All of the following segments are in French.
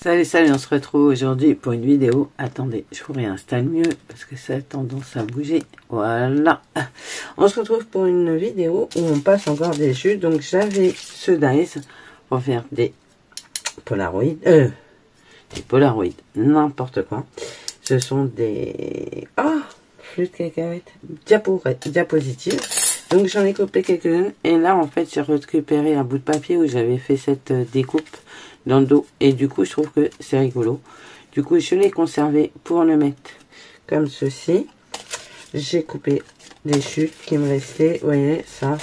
Salut, salut, on se retrouve aujourd'hui pour une vidéo. Attendez, je vous réinstalle mieux parce que ça a tendance à bouger. Voilà. On se retrouve pour une vidéo où on passe encore des jus. Donc j'avais ce dice pour faire des Polaroid. N'importe quoi. Ce sont des... flûte cacahuète. Diapositives. Donc j'en ai coupé quelques-unes. Et là, en fait, j'ai récupéré un bout de papier où j'avais fait cette découpe dans le dos. Et du coup, je trouve que c'est rigolo. Du coup, je l'ai conservé pour le mettre comme ceci. J'ai coupé des chutes qui me restaient. Vous voyez, ça.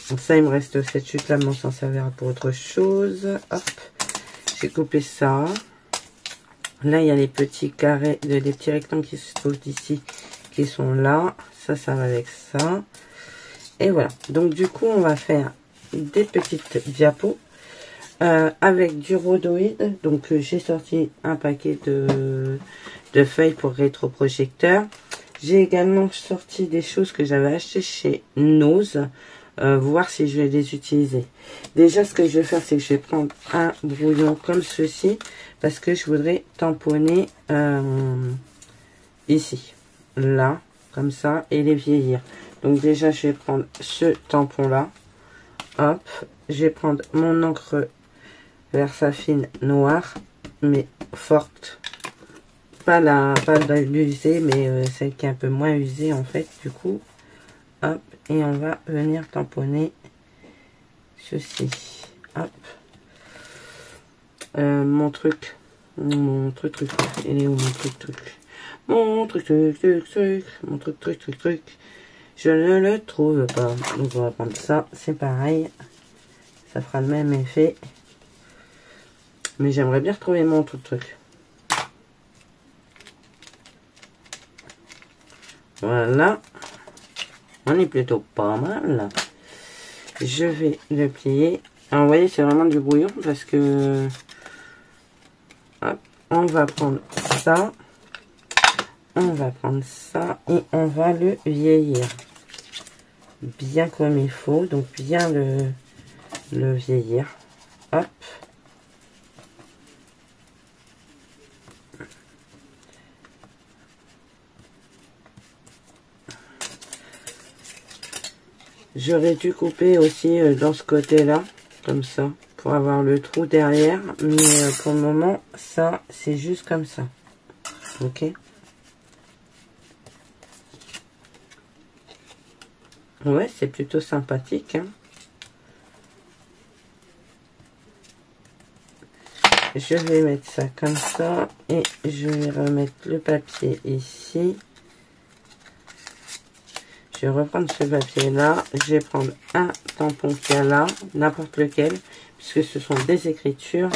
Donc ça, il me reste cette chute-là, mais on s'en servira pour autre chose. Hop. J'ai coupé ça. Là, il y a les petits carrés, des petits rectangles qui se trouvent ici, qui sont là. Ça va avec ça. Et voilà. Donc, du coup, on va faire des petites diapos avec du rhodoïde. Donc, j'ai sorti un paquet de feuilles pour rétroprojecteur. J'ai également sorti des choses que j'avais achetées chez Nose. Voir si je vais les utiliser. Déjà, ce que je vais faire, c'est que je vais prendre un brouillon comme ceci, parce que je voudrais tamponner ici, là, comme ça, et les vieillir. Donc déjà, je vais prendre ce tampon-là. Hop, je vais prendre mon encre Versafine noire, mais forte. Pas l'usée, mais celle qui est un peu moins usée, en fait, du coup. Hop, et on va venir tamponner ceci. Hop. Mon truc. Il est où mon truc? Je ne le trouve pas. Donc on va prendre ça. C'est pareil. Ça fera le même effet. Mais j'aimerais bien retrouver mon truc. Voilà. On est plutôt pas mal. Je vais le plier. Alors, vous voyez, c'est vraiment du brouillon parce que... Hop, on va prendre ça. On va prendre ça et on va le vieillir. Bien comme il faut. Donc, bien le vieillir. Hop. J'aurais dû couper aussi dans ce côté-là, comme ça, pour avoir le trou derrière. Mais pour le moment, ça, c'est juste comme ça. Ok. Ouais, c'est plutôt sympathique. Hein. Je vais mettre ça comme ça. Et je vais remettre le papier ici. Je vais reprendre ce papier là, je vais prendre un tampon qu'il y a là, n'importe lequel, puisque ce sont des écritures.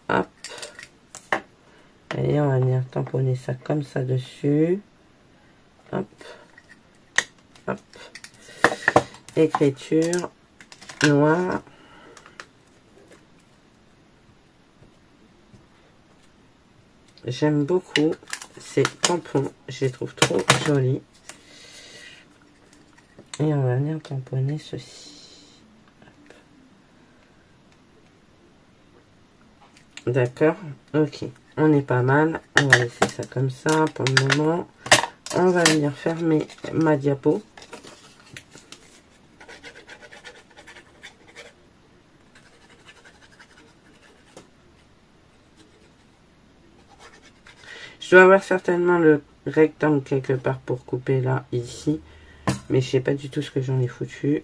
Hop. Et on va venir tamponner ça comme ça dessus. Hop. Hop. Écriture noire. J'aime beaucoup ces tampons, je les trouve trop jolis. Et on va venir tamponner ceci. D'accord. Ok. On est pas mal. On va laisser ça comme ça pour le moment. On va venir fermer ma diapo. Je dois avoir certainement le rectangle quelque part pour couper là, ici. Mais je sais pas du tout ce que j'en ai foutu.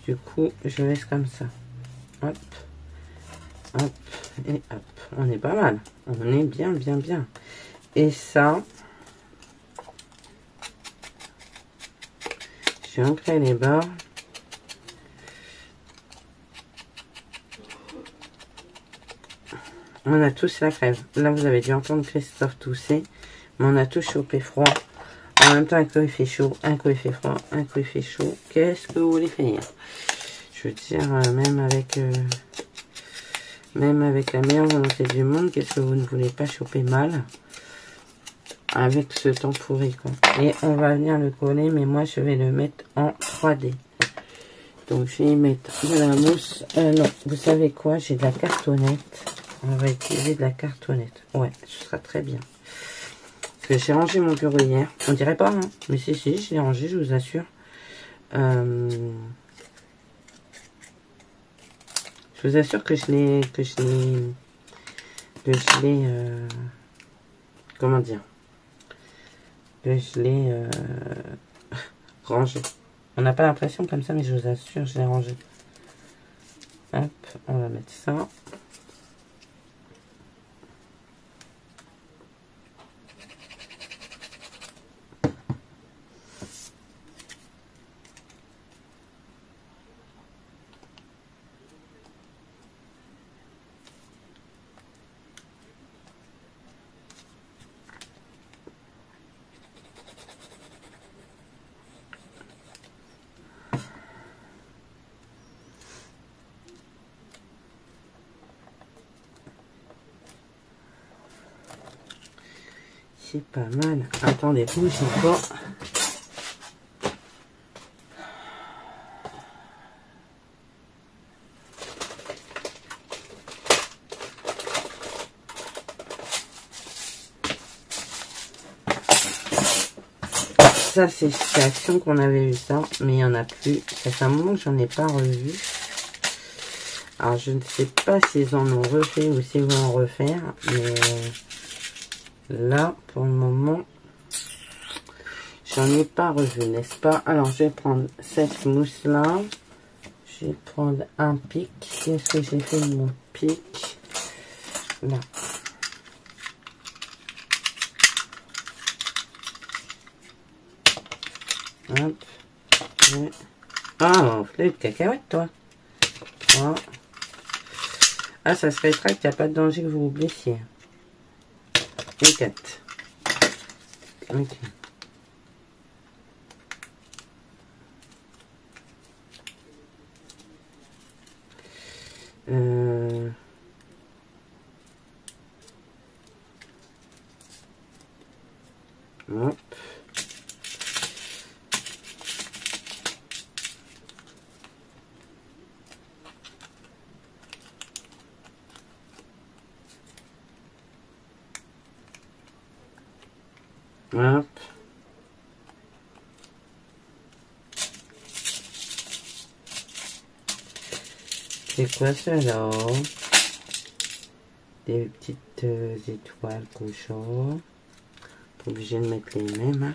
Du coup, je laisse comme ça. Hop. Hop. Et hop. On est pas mal. On est bien. Et ça. J'ai ancré les bords. On a tous la crève. Là, vous avez dû entendre Christophe tousser. Mais on a tous chopé froid. En même temps, un coup il fait chaud, un coup il fait froid, un coup il fait chaud. Qu'est-ce que vous voulez faire? Je veux dire, même avec la meilleure volonté du monde, qu'est-ce que vous ne voulez pas choper mal avec ce temps pourri, quoi. Et on va venir le coller, mais moi, je vais le mettre en 3D. Donc je vais y mettre de la mousse. Non, vous savez quoi, j'ai de la cartonnette. On va utiliser de la cartonnette. Ouais, ce sera très bien. Parce que j'ai rangé mon bureau hier. On dirait pas, hein. Mais si, je l'ai rangé, je vous assure. Je vous assure que je l'ai... comment dire, que je l'ai rangé. On n'a pas l'impression comme ça, mais je vous assure, je l'ai rangé. Hop, on va mettre ça. C'est pas mal. Attendez, bougez pas. Ça, c'est chez Action qu'on avait eu ça, mais il n'y en a plus. Ça fait un moment que j'en ai pas revu. Alors, je ne sais pas s'ils en ont refait ou s'ils vont en refaire, mais là, pour le moment, j'en ai pas revu, n'est-ce pas? Alors, je vais prendre cette mousse-là. Je vais prendre un pic. Qu'est-ce que j'ai fait de mon pic? Là. Hop. Ouais. Ah, fleur de cacahuète, toi. Ah. Ah, ça se rétracte, il n'y a pas de danger que vous vous blessiez. Et 4. Ok. Hop. Hop. C'est quoi ça là? Des petites étoiles cochon. Pas obligé de mettre les mêmes. Hein.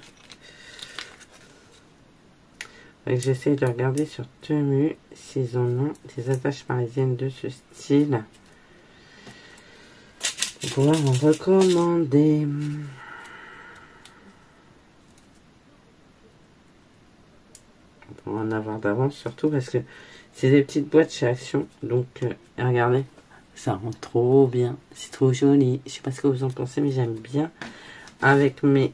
J'essaie de regarder sur Temu s'ils en ont des attaches parisiennes de ce style. Pour pouvoir en recommander. Pour en avoir d'avance surtout parce que c'est des petites boîtes chez Action. Donc regardez, ça rend trop bien. C'est trop joli. Je sais pas ce que vous en pensez, mais j'aime bien. Avec mes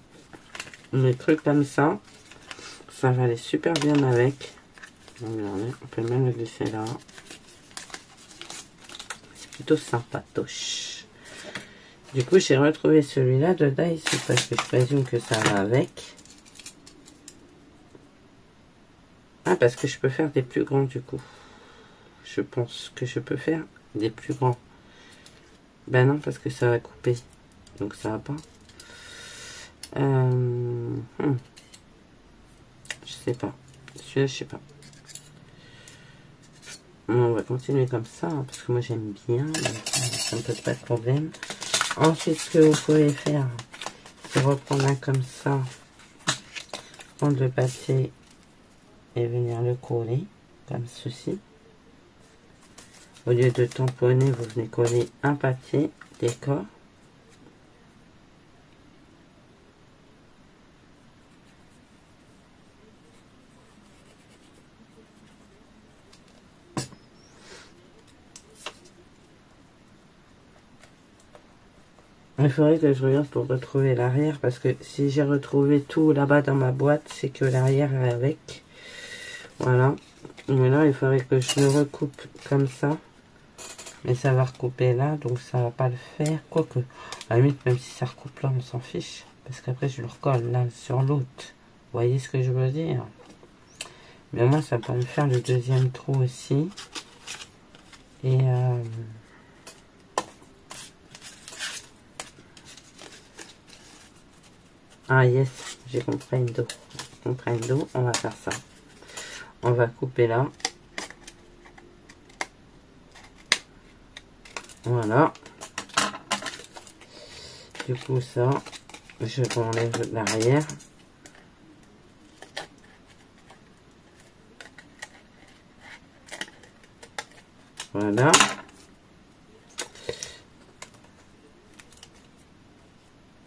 trucs comme ça. Ça va aller super bien avec. Donc, regardez, on peut même le glisser là. C'est plutôt sympatoche. Du coup, j'ai retrouvé celui-là de Daiso parce que je présume que ça va avec. Ah, parce que je peux faire des plus grands du coup. Je pense que je peux faire des plus grands. Ben non, parce que ça va couper. Donc ça va pas. Je sais pas. Celui-là, je sais pas. On va continuer comme ça, hein, parce que moi j'aime bien. Donc, ça ne pose pas de problème. Ensuite, ce que vous pouvez faire, c'est reprendre un comme ça. Prendre le papier et venir le coller, comme ceci. Au lieu de tamponner, vous venez coller un papier décor. Il faudrait que je regarde pour retrouver l'arrière, parce que si j'ai retrouvé tout là-bas dans ma boîte, c'est que l'arrière est avec. Voilà. Mais là, il faudrait que je le recoupe comme ça. Mais ça va recouper là, donc ça va pas le faire. Quoique, à la limite, même si ça recoupe là, on s'en fiche. Parce qu'après, je le recolle là sur l'autre. Vous voyez ce que je veux dire? Mais moi, ça peut me faire le deuxième trou aussi. Et ah yes, j'ai comprendo. Comprendo, on va faire ça. On va couper là. Voilà. Du coup, ça, je enlève l'arrière. Voilà.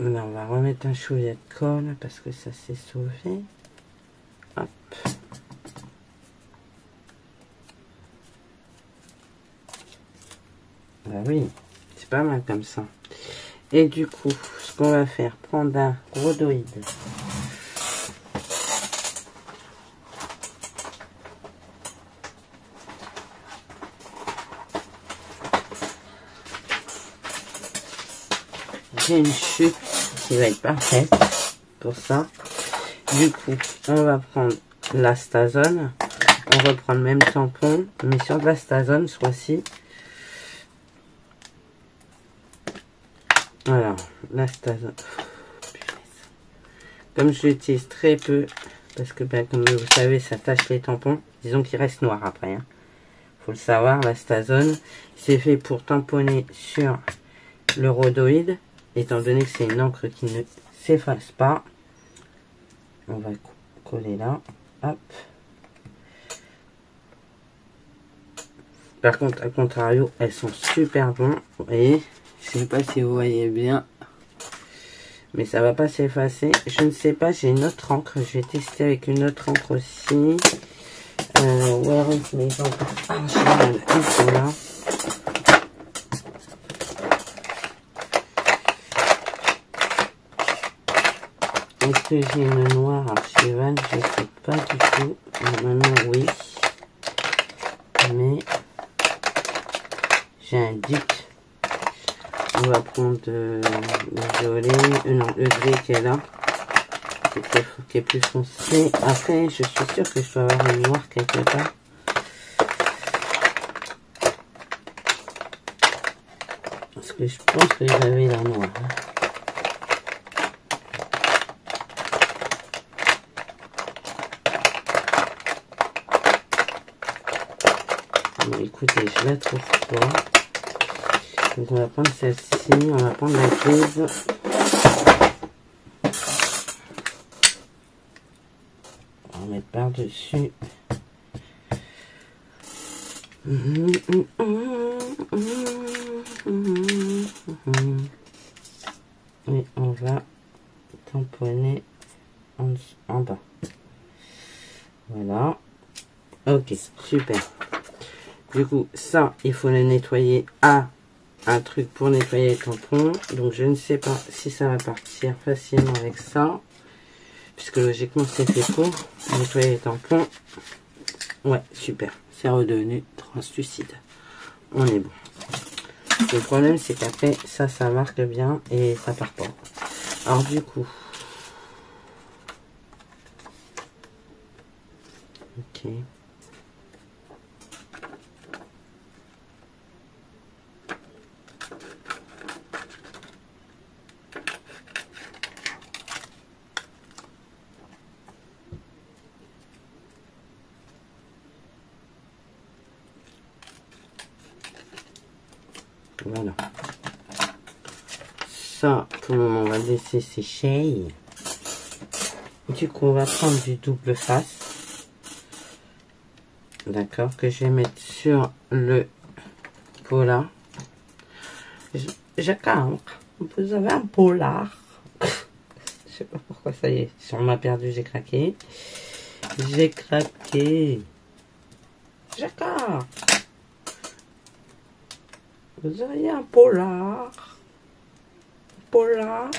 Là, on va remettre un chouïa de colle parce que ça s'est sauvé. Hop. Bah oui, c'est pas mal comme ça. Et du coup, ce qu'on va faire, prendre un rhodoïde. J'ai une chute qui va être parfaite pour ça. Du coup, on va prendre l'astazone. On reprend le même tampon, mais sur de l'astazone ce fois-ci. Voilà, l'astazone. Comme je l'utilise très peu, parce que ben, comme vous savez, ça tâche les tampons. Disons qu'il reste noir après. Hein. Faut le savoir, l'astazone, c'est fait pour tamponner sur le rhodoïde. Étant donné que c'est une encre qui ne s'efface pas. On va coller là. Hop. Par contre, à contrario, elles sont super bonnes. Vous voyez, je sais pas si vous voyez bien. Mais ça va pas s'effacer. Je ne sais pas, j'ai une autre encre. Je vais tester avec une autre encre aussi. Where is mes encres? Ah, elles sont là. Est-ce que j'ai une noire archival? Je ne sais pas du tout. Normalement, oui. Mais j'ai un duc. On va prendre le violet, non, le gris qui est là, qui est plus foncé. Après, je suis sûre que je dois avoir une noire quelque part. Parce que je pense que j'avais la noire. Bon, écoutez, je la trouve pas. Donc on va prendre celle-ci, on va prendre la grise. On va mettre par-dessus. Et on va tamponner en bas. Voilà. Ok, super. Du coup, ça, il faut le nettoyer à un truc pour nettoyer les tampons. Donc, je ne sais pas si ça va partir facilement avec ça. Puisque logiquement, c'est fait pour nettoyer les tampons. Ouais, super. C'est redevenu translucide. On est bon. Le problème, c'est qu'après, ça marque bien et ça part pas. Alors, du coup... Ok. Voilà. Ça, pour le moment, on va le laisser sécher. Du coup, on va prendre du double face. D'accord, que je vais mettre sur le polar. Jacquard, vous avez un polar. Je sais pas pourquoi ça y est. Si on m'a perdu, j'ai craqué. J'ai craqué. Jacquard. Vous auriez un polar. Polar.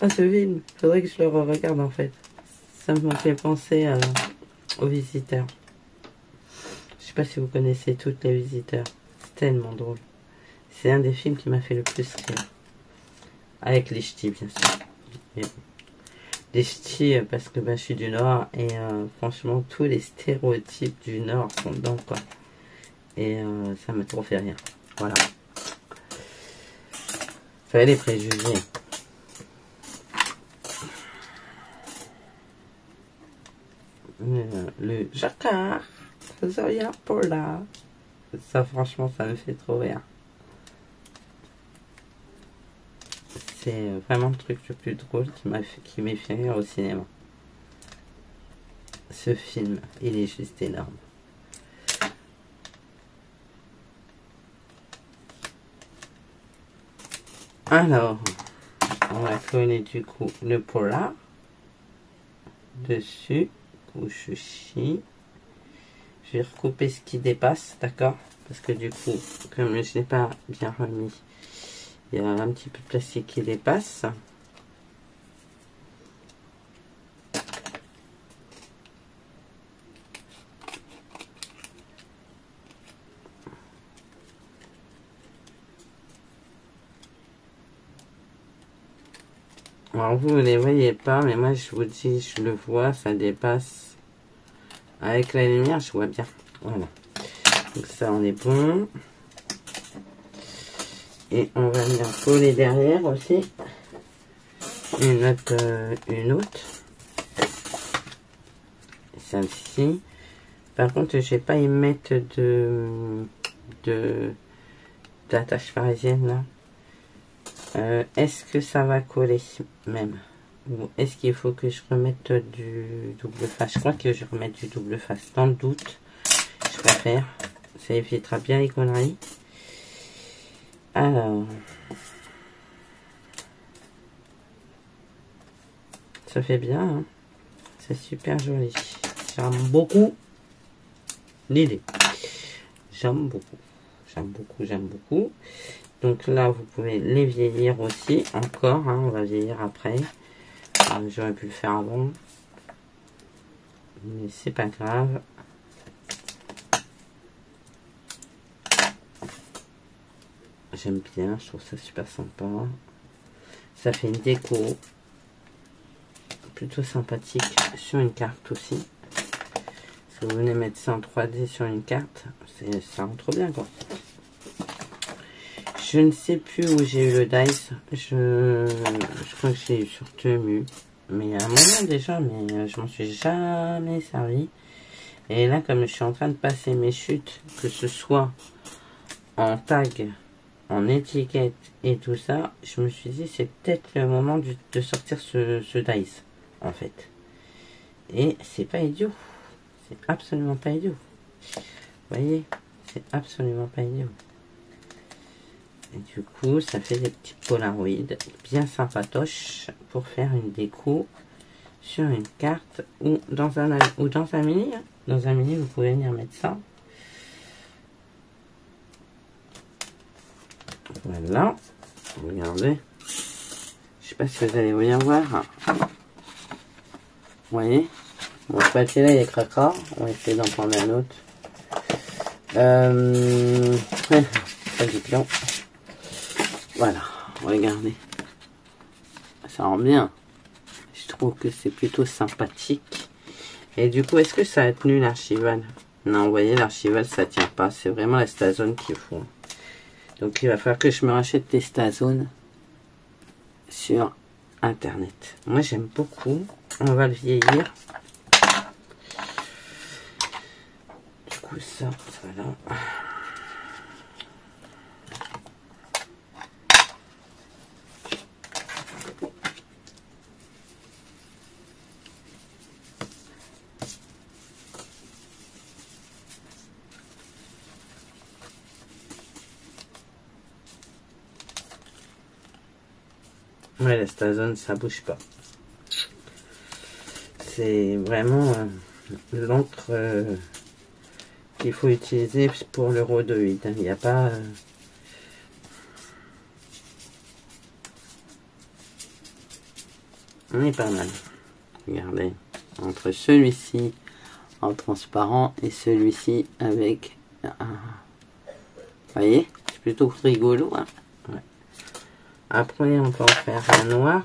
Ah, ce film, faudrait que je le re-regarde en fait. Ça me fait penser aux Visiteurs. Je sais pas si vous connaissez toutes les Visiteurs. C'est tellement drôle. C'est un des films qui m'a fait le plus rire. Avec les ch'tis, bien sûr. Mais bon. des ch'tis parce que je suis du Nord et franchement tous les stéréotypes du Nord sont dedans quoi. Et ça m'a trop fait rire. Voilà. Fallait les préjugés. Le jacquard, Zoya Paula. Ça franchement ça me fait trop rire. C'est vraiment le truc le plus drôle qui m'ait fait rire au cinéma. Ce film, il est juste énorme. Alors, on va coller du coup le polar dessus, couchouchi. Je vais recouper ce qui dépasse, d'accord? Parce que du coup, comme je n'ai pas bien remis, il y a un petit peu de plastique qui dépasse. Alors vous ne les voyez pas, mais moi je vous dis, je le vois, ça dépasse. Avec la lumière, je vois bien. Voilà. Donc ça, on est bon. Et on va venir coller derrière aussi. Une autre. Celle-ci. Par contre, je vais pas y mettre d'attache parisienne là. Est-ce que ça va coller même? Ou est-ce qu'il faut que je remette du double face? Je crois que je vais remettre du double face. Dans le doute, je préfère. Ça évitera bien les conneries. Alors. Ça fait bien. Hein, c'est super joli. J'aime beaucoup l'idée. J'aime beaucoup. J'aime beaucoup, j'aime beaucoup. Donc là, vous pouvez les vieillir aussi. Encore, hein, on va vieillir après. J'aurais pu le faire avant. Mais c'est pas grave. J'aime bien, je trouve ça super sympa. Ça fait une déco plutôt sympathique sur une carte aussi. Si vous venez mettre ça en 3D sur une carte, ça rend trop bien quoi. Je ne sais plus où j'ai eu le dice. Je crois que j'ai eu sur Temu. Mais il y a un moment déjà, mais je m'en suis jamais servi. Et là, comme je suis en train de passer mes chutes, que ce soit en tag, en étiquette et tout ça, je me suis dit c'est peut-être le moment de sortir ce dice, en fait. Et c'est pas idiot. C'est absolument pas idiot. Vous voyez, c'est absolument pas idiot. Et du coup, ça fait des petits polaroïdes bien sympatoches pour faire une déco sur une carte ou dans un mini. Hein. Dans un mini, vous pouvez venir mettre ça. Voilà. Regardez. Je sais pas si vous allez bien voir. Vous voyez. Bon, ce papier-là, il est cracra. On va essayer d'en prendre un autre. Pas du plan. Voilà, regardez. Ça rend bien. Je trouve que c'est plutôt sympathique. Et du coup, est-ce que ça a tenu l'archival? Non, vous voyez, l'archival, ça tient pas. C'est vraiment la Stazone qu'il faut. Donc, il va falloir que je me rachète des Stazones sur Internet. Moi, j'aime beaucoup. On va le vieillir. Du coup, ça, voilà. Ouais, la Stazone, ça bouge pas. C'est vraiment l'encre qu'il faut utiliser pour le rhodoïde. Il n'y a pas... On est pas mal. Regardez. Entre celui-ci en transparent et celui-ci avec... Vous voyez? C'est plutôt rigolo. Hein, ouais. Après, on peut en faire un noir.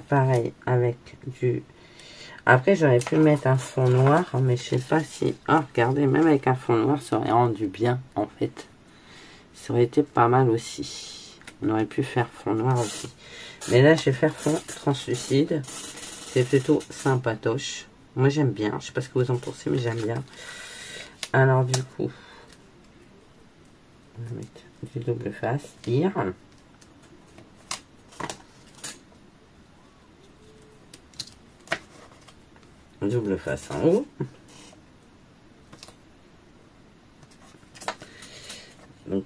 pareil avec du... Après, j'aurais pu mettre un fond noir, mais je sais pas si... Ah, regardez, même avec un fond noir, ça aurait rendu bien, en fait. Ça aurait été pas mal aussi. On aurait pu faire fond noir aussi. Mais là, je vais faire fond translucide. C'est plutôt sympatoche. Moi, j'aime bien. Je sais pas ce que vous en pensez, mais j'aime bien. Alors, du coup, on va mettre du double face. Here. Double face en haut. Donc,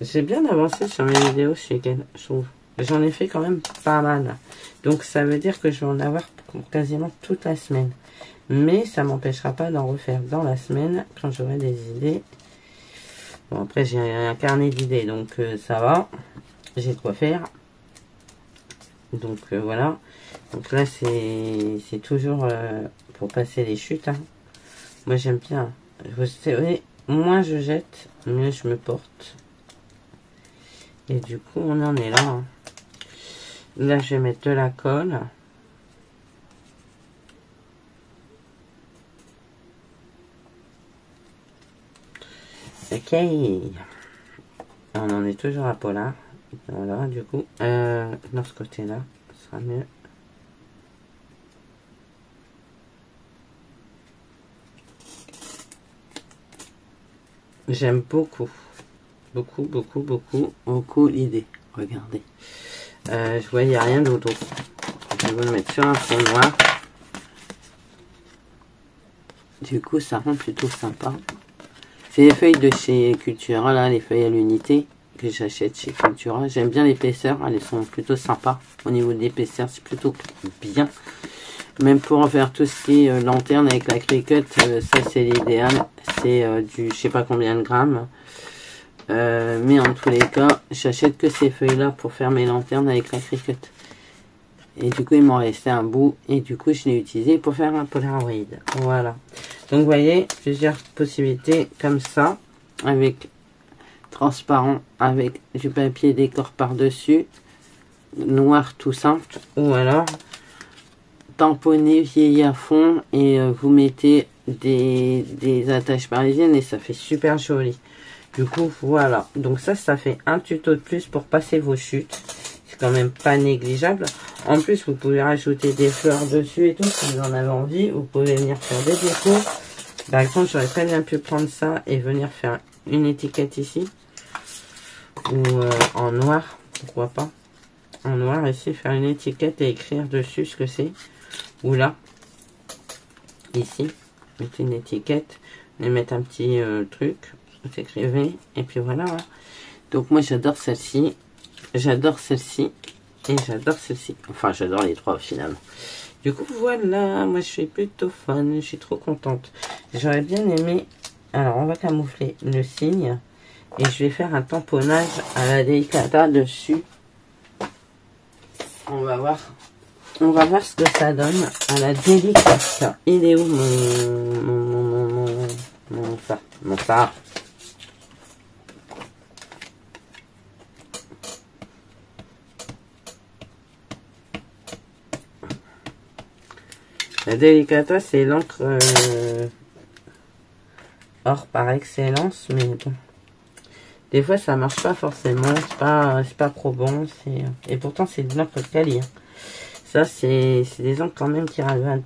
j'ai bien avancé sur mes vidéos chez Ken, je trouve. J'en ai fait quand même pas mal. Donc, ça veut dire que je vais en avoir pour quasiment toute la semaine. Mais ça m'empêchera pas d'en refaire dans la semaine quand j'aurai des idées. Bon, après, j'ai un carnet d'idées, donc ça va. J'ai de quoi faire. Donc, voilà. Donc là, c'est toujours pour passer les chutes. Hein. Moi, j'aime bien. Vous savez, moins je jette, mieux je me porte. Et du coup, on en est là. Hein. Là, je vais mettre de la colle. Ok. On en est toujours à polar. Voilà, du coup, dans ce côté-là, ce sera mieux. J'aime beaucoup l'idée. Regardez. Je voyais rien d'autre. Je vais vous le mettre sur un fond noir. Du coup, ça rend plutôt sympa. C'est les feuilles de chez Cultura, là, les feuilles à l'unité que j'achète chez Cultura. J'aime bien l'épaisseur, elles sont plutôt sympas. Au niveau de l'épaisseur, c'est plutôt bien. Même pour en faire tout ce qui est lanterne avec la Cricut, ça c'est l'idéal. C'est du je sais pas combien de grammes. Mais en tous les cas, j'achète que ces feuilles-là pour faire mes lanternes avec la Cricut. Et du coup, il m'en restait un bout. Et du coup, je l'ai utilisé pour faire un Polaroid. Voilà. Donc, vous voyez, plusieurs possibilités comme ça. Avec transparent, avec du papier décor par-dessus. Noir tout simple. Ou alors... tamponné, vieilli à fond et vous mettez des attaches parisiennes et ça fait super joli. Du coup, voilà. Donc ça fait un tuto de plus pour passer vos chutes. C'est quand même pas négligeable. En plus, vous pouvez rajouter des fleurs dessus et tout si vous en avez envie. Vous pouvez venir faire des décos. Par exemple, j'aurais très bien pu prendre ça et venir faire une étiquette ici. Ou en noir, pourquoi pas. En noir ici, faire une étiquette et écrire dessus ce que c'est. Ou là, ici, mettez une étiquette, et mettre un petit truc, vous écrivez, et puis voilà. Hein. Donc moi j'adore celle-ci, et j'adore celle-ci. Enfin j'adore les trois finalement. Du coup voilà, moi je suis plutôt fan, je suis trop contente. J'aurais bien aimé, alors on va camoufler le signe, et je vais faire un tamponnage à la Delicata dessus. On va voir ce que ça donne à la Delicata. Il est où mon phare? La Delicata, c'est l'encre or par excellence, mais bon. Des fois, ça marche pas forcément. C'est pas trop bon. Et pourtant, c'est de l'encre quali. Hein. Ça, c'est des encres quand même qui valent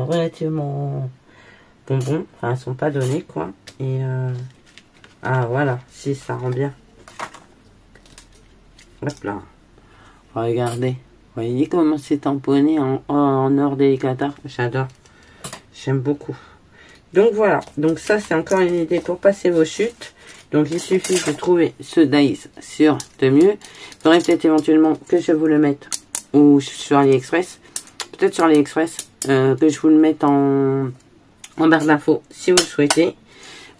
relativement bonbons. Enfin, elles sont pas données, quoi. Et ah, voilà. Si, ça rend bien. Hop là. Regardez. Vous voyez comment c'est tamponné en or Delicata. J'adore. J'aime beaucoup. Donc, voilà. Donc, ça, c'est encore une idée pour passer vos chutes. Donc, il suffit de trouver ce dice sur Temu. Il faudrait peut-être éventuellement que je vous le mette ou sur AliExpress. Peut-être sur AliExpress. Que je vous le mette en barre d'infos si vous le souhaitez.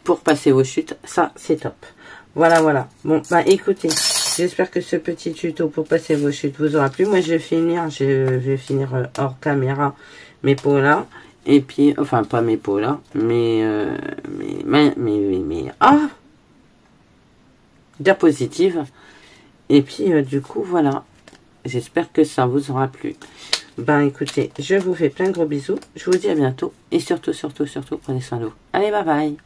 Pour passer vos chutes. Ça, c'est top. Voilà, voilà. Bon, bah écoutez. J'espère que ce petit tuto pour passer vos chutes vous aura plu. Moi, je vais finir hors caméra mes pots là. Et puis, enfin, pas mes pots là. Mais ah! Diapositive. Et puis, du coup, voilà. j'espère que ça vous aura plu. Ben écoutez, je vous fais plein de gros bisous. Je vous dis à bientôt. Et surtout, surtout, surtout, prenez soin de vous. Allez, bye bye.